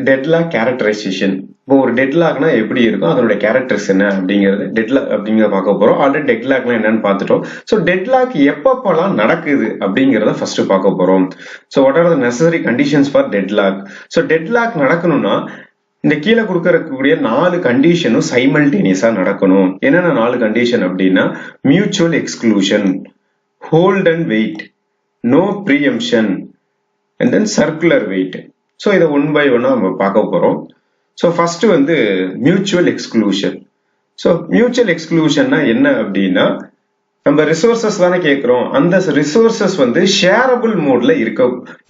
Deadlock characterisation. இப்போ ஒரு டெட்லாக்னா எப்படி இருக்கும், அதனுடைய கேரக்டர்ஸ் என்ன அப்படிங்கிறது டெட்லாக் அப்படிங்கிறத பார்க்க போறோம். ஆல்ரெடி டெட்லாக்னா என்னன்னு பார்த்துட்டோம். ஸோ டெட்லாக் எப்பப்பெல்லாம் நடக்குது அப்படிங்கிறத ஃபர்ஸ்ட் பார்க்க போறோம். So what are the necessary conditions for deadlock? So deadlock நடக்கணும்னா இந்த கீழே கொடுக்கறக்கூடிய 4 கண்டிஷனும் சைமல்டேனியஸா நடக்கணும். என்னென்ன 4 கண்டிஷன் அப்படின்னா, mutual exclusion, hold and wait, no preemption and then circular wait. So இதை ஒன் பை ஒன்னா நம்ம பார்க்க போறோம். ஸோ ஃபர்ஸ்ட் வந்து மியூச்சுவல் எக்ஸ்க்ளூஷன். ஸோ மியூச்சுவல் எக்ஸ்க்ளூஷன்னா என்ன அப்படின்னா, நம்ம ரிசோர்சஸ் தானே கேட்கிறோம், அந்த ரிசோர்சஸ் வந்து ஷேரபிள் மோட்ல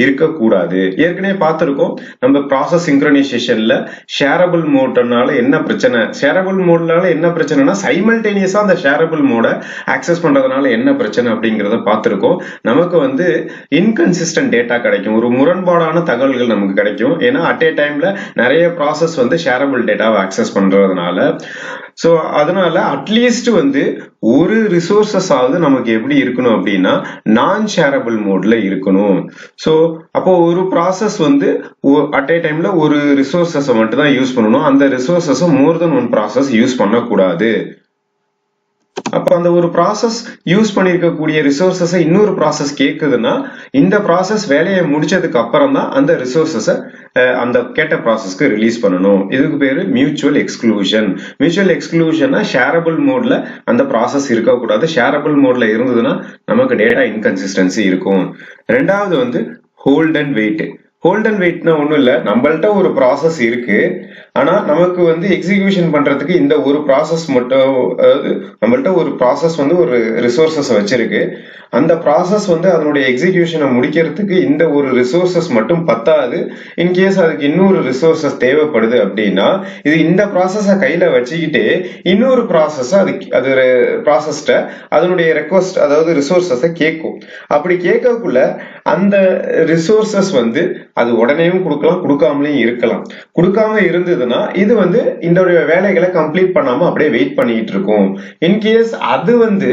இருக்கக்கூடாது. ஏற்கனவே பார்த்திருக்கோம் நம்ம ப்ராசஸ் சிங்க்ரனைசேஷன்ல ஷேரபிள் மோட்னால என்ன பிரச்சனை, ஷேரபிள் மோட்னால என்ன பிரச்சனைனா சைமல்டேனியஸா அந்த ஷேரபிள் மோட ஆக்சஸ் பண்றதுனால என்ன பிரச்சனை அப்படிங்கறத பார்த்திருக்கோம். நமக்கு வந்து இன்கன்சிஸ்டன்ட் டேட்டா கிடைக்கும், ஒரு முரண்பாடான தகவல்கள் நமக்கு கிடைக்கும். ஏன்னா அட் ஏ டைம்ல நிறைய ப்ராசஸ் வந்து ஷேரபிள் டேட்டாவை ஆக்சஸ் பண்றதுனால. ஸோ அதனால அட்லீஸ்ட் வந்து ஒரு ரிசோர்சஸ் ஆவது நமக்கு எப்படி இருக்கணும் அப்படின்னா நான் ஷேரபிள் மோட்ல இருக்கணும். ஸோ அப்போ ஒரு ப்ராசஸ் வந்து அட் ஏ டைம்ல ஒரு ரிசோர்சஸை மட்டும் தான் யூஸ் பண்ணணும். அந்த ரிசோர்சஸை மோர் தென் ஒன் ப்ராசஸ் யூஸ் பண்ணக்கூடாது. அப்ப அந்த ஒரு ப்ராசஸ் யூஸ் பண்ணிருக்கக்கூடிய ரிசோர்சஸை இன்னொரு ப்ராசஸ் கேக்குதுன்னா, இந்த ப்ராசஸ் வேலையை முடிச்சதுக்கு அப்புறம் தான் அந்த ரிசோர்சஸை அந்த கேட்ட ப்ராசஸ்க்கு ரிலீஸ் பண்ணணும். இதுக்கு பேரு மியூச்சுவல் எக்ஸ்க்ளூஷன். மியூச்சுவல் எக்ஸ்க்ளூஷன்னா ஷேரபிள் மோட்ல அந்த ப்ராசஸ் இருக்கக்கூடாது. ஷேரபிள் மோட்ல இருந்ததுன்னா நமக்கு டேட்டா இன்கன்சிஸ்டன்சி இருக்கும். ரெண்டாவது வந்து hold and wait. Hold and வெயிட்னா ஒன்றும் இல்லை, நம்மள்ட்ட ஒரு ப்ராசஸ் இருக்கு, ஆனா நமக்கு வந்து எக்ஸிகியூஷன் பண்றதுக்கு இந்த ஒரு ப்ராசஸ் மட்டும், அதாவது நம்மள்ட்ட ஒரு ப்ராசஸ் வந்து ஒரு ரிசோர்சஸ் வச்சிருக்கு, அந்த ப்ராசஸ் வந்து அதனுடைய எக்ஸிகியூஷனை முடிக்கிறதுக்கு இந்த ஒரு ரிசோர்சஸ் மட்டும் பத்தாது. இன்கேஸ் அதுக்கு இன்னொரு ரிசோர்சஸ் தேவைப்படுது அப்படின்னா இது இந்த ப்ராசஸை கையில வச்சுக்கிட்டே இன்னொரு ப்ராசஸ் அது ப்ராசஸ்ட அதனுடைய ரெக்வஸ்ட், அதாவது ரிசோர்சஸை கேட்கும். அப்படி கேட்கக்குள்ள அந்த ரிசோர்சஸ் வந்து அது உடனேயும் கொடுக்கலாம், கொடுக்காமலேயும் இருக்கலாம். கொடுக்காம இருந்ததுன்னா இது வந்து இந்த வேலைகளை கம்ப்ளீட் பண்ணாம அப்படியே வெயிட் பண்ணிட்டு இருக்கும். இன்கேஸ் அது வந்து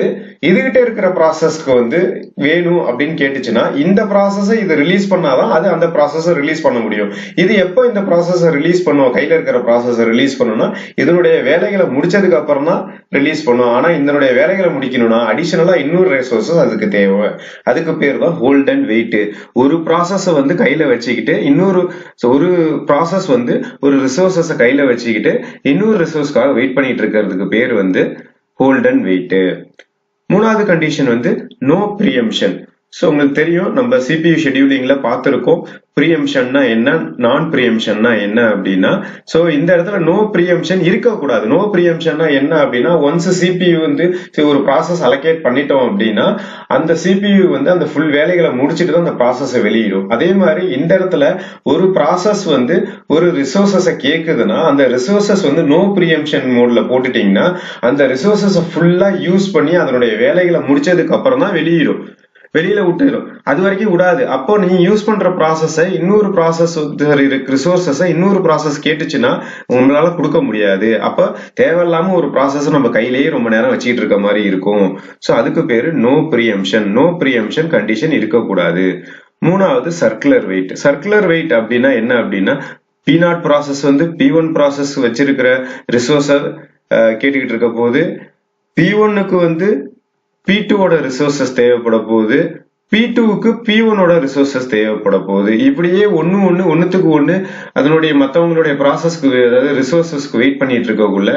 இதுகிட்ட இருக்கிற ப்ராசஸ்க்கு வந்து வேணும் அப்படின்னு கேட்டுச்சுன்னா இந்த ப்ராசஸை இது ரிலீஸ் பண்ணாதான் அது அந்த ப்ராசஸை ரிலீஸ் பண்ண முடியும். இது எப்போ இந்த ப்ராசஸை ரிலீஸ் பண்ணும், கையில இருக்கிற ப்ராசஸை ரிலீஸ் பண்ணணும்னா இதனுடைய வேலைகளை முடிச்சதுக்கு அப்புறம் தான் ரிலீஸ் பண்ணும். ஆனா இதனுடைய வேலைகளை முடிக்கணும்னா அடிஷனலா இன்னொரு ரிசோர்சஸ் அதுக்கு தேவை. அதுக்கு பேர் தான் ஹோல்ட் அண்ட் வெயிட். ஒரு ப்ராசஸை வந்து கையில வச்சுக்கிட்டு இன்னொரு ப்ராசஸ் வந்து ஒரு ரிசோர்சஸை கையில வச்சுக்கிட்டு இன்னொரு ரிசோர்ஸ்க்காக வெயிட் பண்ணிட்டு இருக்கிறதுக்கு பேர் வந்து ஹோல்ட் அண்ட் வெயிட். மூணாவது கண்டிஷன் வந்து நோ ப்ரீஎம்ப்ஷன். ஸோ உங்களுக்கு தெரியும், நம்ம சிபியு ஷெட்யூலிங்ல பார்த்திருக்கோம் ப்ரீஎம்ப்ஷன்னா என்ன, நான் ப்ரீஎம்ப்ஷன்னா என்ன அப்படின்னா. ஸோ இந்த இடத்துல நோ ப்ரீஎம்ப்ஷன் இருக்கக்கூடாது. நோ ப்ரீஎம்ப்ஷன்னா என்ன அப்படின்னா, ஒன்ஸ் சிபியு வந்து ஒரு ப்ராசஸ் அலோகேட் பண்ணிட்டோம் அப்படின்னா அந்த சிபியு வந்து அந்த ஃபுல் வேலைகளை முடிச்சுட்டு தான் அந்த ப்ராசஸை வெளியிடும். அதே மாதிரி இந்த இடத்துல ஒரு ப்ராசஸ் வந்து ஒரு ரிசோர்சஸை கேட்குதுன்னா அந்த ரிசோர்சஸ் வந்து நோ ப்ரீஎம்ப்ஷன் மோட்ல போட்டுட்டீங்கன்னா அந்த ரிசோர்சஸை ஃபுல்லா யூஸ் பண்ணி அதனுடைய வேலைகளை முடிச்சதுக்கு அப்புறம் தான் வெளியில விட்டுடும். அது வரைக்கும் விடாது. அப்போ நீ யூஸ் பண்ற ப்ராசஸை இன்னொரு ப்ராசஸ் ரிசோர்சஸை இன்னொரு ப்ராசஸ் கேட்டுச்சுன்னா உங்களால கொடுக்க முடியாது. அப்ப தேவையில்லாம ஒரு ப்ராசஸ் நம்ம கையிலேயே ரொம்ப நேரம் வச்சுட்டு இருக்க மாதிரி இருக்கும். ஸோ அதுக்கு பேரு நோ ப்ரீஎம்ப்ஷன். நோ ப்ரீஎம்ப்ஷன் கண்டிஷன் இருக்கக்கூடாது. மூணாவது சர்க்குலர் வெயிட். சர்க்குலர் வெயிட் அப்படின்னா என்ன அப்படின்னா, P0 ப்ராசஸ் வந்து P1 ப்ராசஸ் வச்சிருக்கிற ரிசோர்ஸை கேட்டுக்கிட்டு இருக்க போது P1க்கு வந்து P2ஓட ரிசோர்சஸ் தேவைப்பட போகுது, P2க்கு P1ஓட ரிசோர்சஸ் தேவைப்பட போகுது. இப்படியே ஒன்னுத்துக்கு ஒண்ணு அதனுடைய மற்றவங்களுடைய ப்ராசஸ்க்கு, அதாவது ரிசோர்சஸ்க்கு வெயிட் பண்ணிட்டு இருக்கக்குள்ள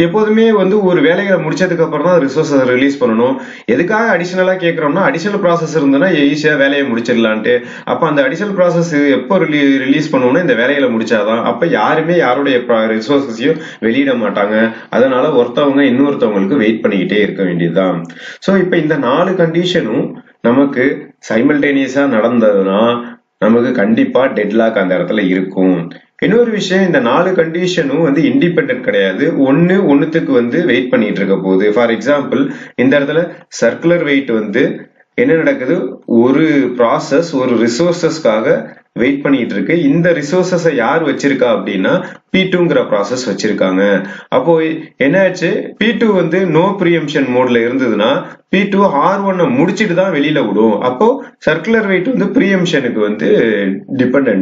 எப்போதுமே வந்து ஒரு வேலைகளை முடிச்சதுக்கு அப்புறம் தான் ரிசோர்ஸை ரிலீஸ் பண்ணணும். எதுக்காக அடிஷனலா கேட்கறோம்னா, அடிஷனல் ப்ராசஸ் இருந்ததுன்னா ஈஸியா வேலையை முடிச்சிடலான்ட்டு. அப்ப அந்த அடிஷனல் ப்ராசஸ் எப்போ ரிலீஸ் பண்ணணும்னா இந்த வேலைகளை முடிச்சாதான். அப்ப யாருமே யாருடைய ரிசோர்ஸஸையும் வெளியிட மாட்டாங்க. அதனால ஒருத்தவங்க இன்னொருத்தவங்களுக்கு வெயிட் பண்ணிக்கிட்டே இருக்க வேண்டியதுதான். சோ இப்ப இந்த 4 கண்டிஷனும் நமக்கு சைமல்டேனியஸா நடந்ததுன்னா நமக்கு கண்டிப்பா டெட்லாக் அந்த இடத்துல இருக்கும். இன்னொரு விஷயம், இந்த 4 கண்டிஷனும் வந்து இண்டிபெண்டன்ட் கிடையாது. ஒன்னுத்துக்கு வந்து வெயிட் பண்ணிட்டு இருக்க போகுது. ஃபார் எக்ஸாம்பிள் இந்த இடத்துல சர்க்குலர் வெயிட் வந்து என்ன நடக்குது, ஒரு ப்ராசஸ் ஒரு ரிசோர்சஸ்க்காக வெயிட் பண்ணிட்டு இருக்கு. இந்த ரிசோர்சஸை யார் வச்சிருக்கா அப்படின்னா P2ங்கிற ப்ராசஸ் வச்சிருக்காங்க. அப்போ என்னாச்சு, P2 வந்து நோ ப்ரீஎம்ப்ஷன் மோட்ல இருந்ததுன்னா P2 R1 முடிச்சிட்டு தான் வெளியில விடும். அப்போ சர்க்குலர் வெயிட் வந்து ப்ரீஎம்ப்ஷனுக்கு வந்து டிபெண்டன்ட்.